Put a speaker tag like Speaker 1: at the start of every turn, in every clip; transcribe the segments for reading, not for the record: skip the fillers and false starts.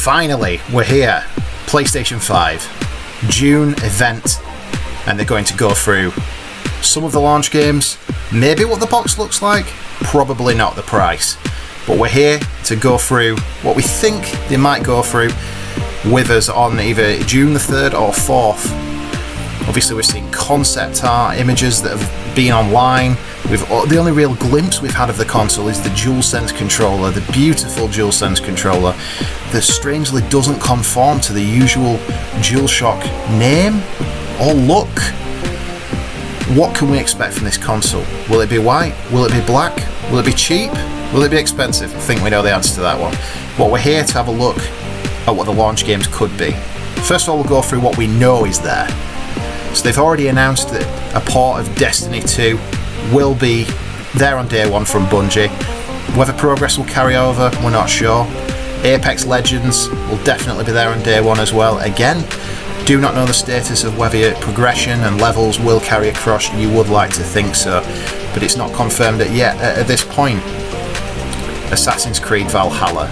Speaker 1: Finally, we're here. PlayStation 5 June event, and they're going to go through some of the launch games, maybe what the box looks like, probably not the price, but we're here to go through what we think they might go through with us on either June the 3rd or 4th. Obviously we've seen concept art images that have been online. The only real glimpse we've had of the console is the DualSense controller, the beautiful DualSense controller that strangely doesn't conform to the usual DualShock name or look. What can we expect from this console? Will it be white? Will it be black? Will it be cheap? Will it be expensive? I think we know the answer to that one. But we're here to have a look at what the launch games could be. First of all, we'll go through what we know is there. So they've already announced that a port of Destiny 2 will be there on day one from Bungie. Whether progress will carry over, we're not sure. Apex Legends will definitely be there on day one as well. Again, do not know the status of whether progression and levels will carry across. You would like to think so, but it's not confirmed yet at this point. Assassin's Creed Valhalla.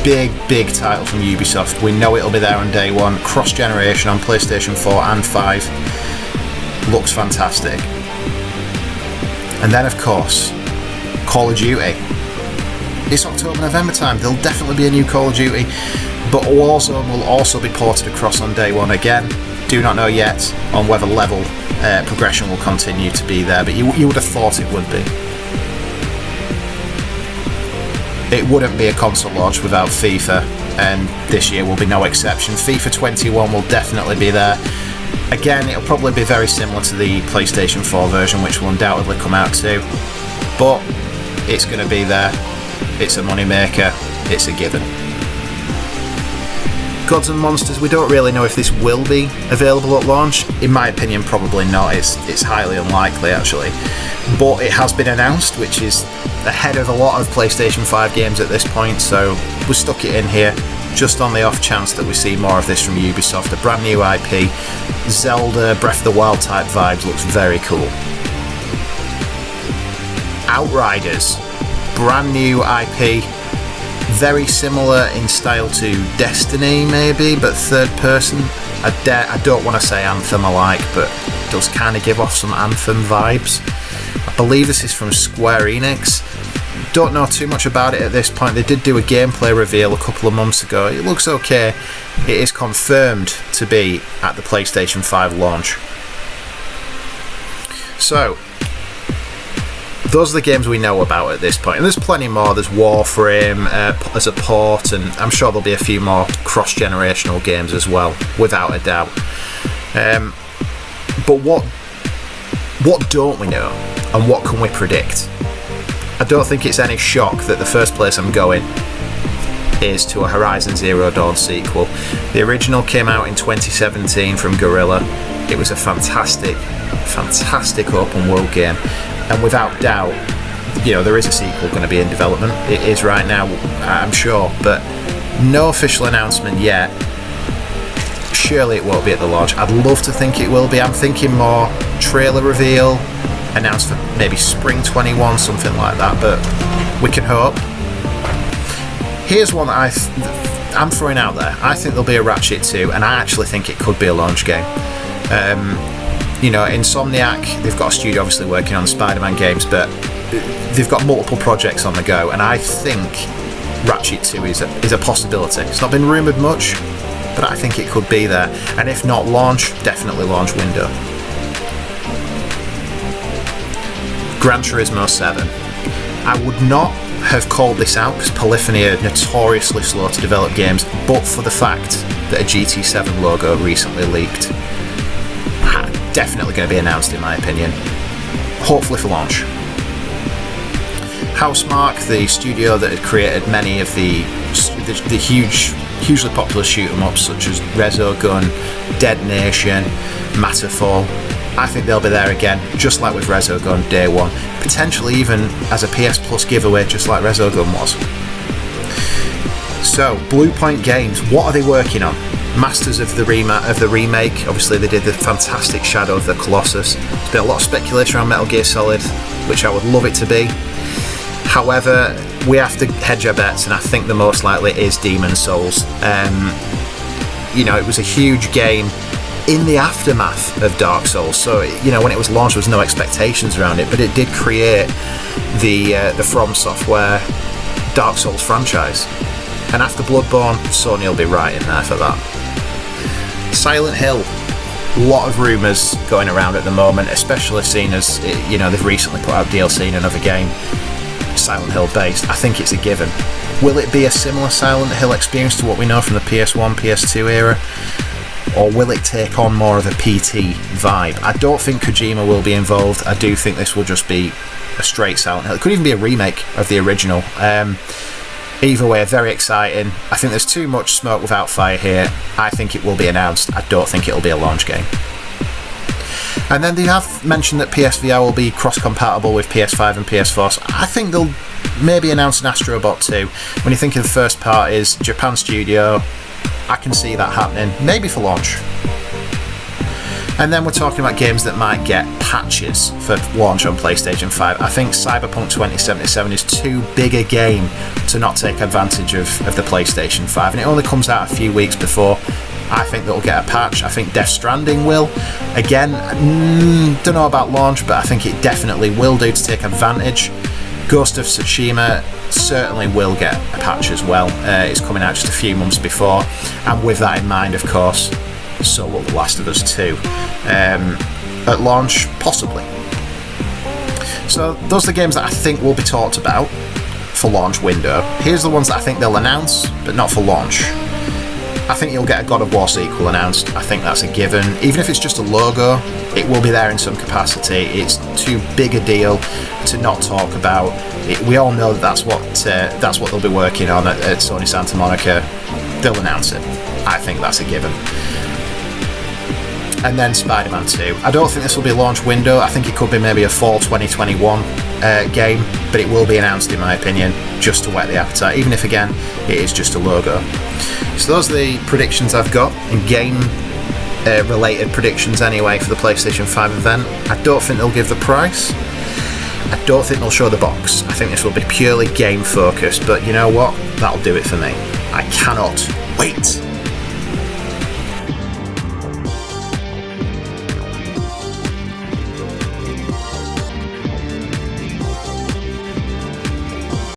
Speaker 1: Big title from Ubisoft. We know it'll be there on day one. Cross-generation on PlayStation 4 and 5. Looks fantastic. And then, of course, Call of Duty. It's October, November time. There'll definitely be a new Call of Duty, but Warzone will also be ported across on day one again. Do not know yet on whether level progression will continue to be there, but you would have thought it would be. It wouldn't be a console launch without FIFA, and this year will be no exception. FIFA 21 will definitely be there. Again, it'll probably be very similar to the PlayStation 4 version, which will undoubtedly come out too, but it's going to be there. It's a moneymaker. It's a given. Gods and Monsters, we don't really know if this will be available at launch. In my opinion, probably not. It's highly unlikely, actually. But it has been announced, which is ahead of a lot of PlayStation 5 games at this point, so we stuck it in here just on the off chance that we see more of this from Ubisoft. A brand new IP, Zelda, Breath of the Wild type vibes, looks very cool. Outriders, brand new IP, very similar in style to Destiny maybe, but third person. I don't want to say Anthem-alike, but it does kind of give off some Anthem vibes. I believe this is from Square Enix. Don't know too much about it at this point. They did do a gameplay reveal a couple of months ago. It looks okay. It is confirmed to be at the PlayStation 5 launch. So, those are the games we know about at this point. And there's plenty more. There's Warframe as a port, and I'm sure there'll be a few more cross-generational games as well, without a doubt. But what don't we know, and what can we predict? I don't think it's any shock that the first place I'm going is to a Horizon Zero Dawn sequel. The original came out in 2017 from Guerrilla. It was a fantastic open world game, and without doubt, there is a sequel going to be in development. It is right now, I'm sure, but no official announcement yet. Surely it won't be at the launch. I'd love to think it will be. I'm thinking more trailer reveal, announced for maybe spring 21, something like that, but we can hope. Here's one that I'm throwing out there. I think there'll be a Ratchet 2, and I actually think it could be a launch game. Insomniac, they've got a studio obviously working on Spider-Man games, but they've got multiple projects on the go, and I think Ratchet 2 is a possibility. It's not been rumoured much, but I think it could be there, and if not launch, definitely launch window. Gran Turismo 7. I would not have called this out because Polyphony are notoriously slow to develop games, but for the fact that a GT7 logo recently leaked. Definitely going to be announced in my opinion. Hopefully for launch. Housemarque, the studio that had created many of the hugely popular shoot 'em ups such as Resogun, Dead Nation, Matterfall. I think they'll be there again, just like with Resogun day one. Potentially even as a PS Plus giveaway, just like Resogun was. So, Bluepoint Games, what are they working on? Masters of the remake. Obviously they did the fantastic Shadow of the Colossus. There's been a lot of speculation around Metal Gear Solid, which I would love it to be. However, we have to hedge our bets, and I think the most likely is Demon's Souls. You know, it was a huge game in the aftermath of Dark Souls, so you know, when it was launched there was no expectations around it, but it did create the From Software Dark Souls franchise, and after Bloodborne, Sony will be right in there for that. Silent Hill, a lot of rumours going around at the moment, especially seeing as, you know, they've recently put out DLC in another game Silent Hill based. I think it's a given. Will it be a similar Silent Hill experience to what we know from the PS1, PS2 era? Or will it take on more of a PT vibe? I don't think Kojima will be involved. I do think this will just be a straight Silent Hill. It could even be a remake of the original. Either way, very exciting. I think there's too much smoke without fire here. I think it will be announced. I don't think it'll be a launch game. And then they have mentioned that PSVR will be cross-compatible with PS5 and PS4, so I think they'll maybe announce an Astro Bot 2. When you think of the first part is Japan Studio, I can see that happening, maybe for launch. And then we're talking about games that might get patches for launch on PlayStation 5. I think Cyberpunk 2077 is too big a game to not take advantage of the PlayStation 5, and it only comes out a few weeks before. I think that'll get a patch. I think Death Stranding will. Again, don't know about launch, but I think it definitely will do to take advantage. Ghost of Tsushima certainly will get a patch as well. It's coming out just a few months before, and with that in mind, of course, so will The Last of Us 2. At launch, possibly. So those are the games that I think will be talked about for launch window. Here's the ones that I think they'll announce, but not for launch. I think you'll get a God of War sequel announced. I think that's a given. Even if it's just a logo, it will be there in some capacity. It's too big a deal to not talk about. We all know that that's what they'll be working on at Sony Santa Monica. They'll announce it. I think that's a given. And then Spider-Man 2. I don't think this will be a launch window. I think it could be maybe a fall 2021 game, but it will be announced, in my opinion, just to whet the appetite, even if, again, it is just a logo. So those are the predictions I've got, and game-related predictions anyway, for the PlayStation 5 event. I don't think they'll give the price. I don't think they'll show the box. I think this will be purely game-focused, but you know what? That'll do it for me. I cannot wait.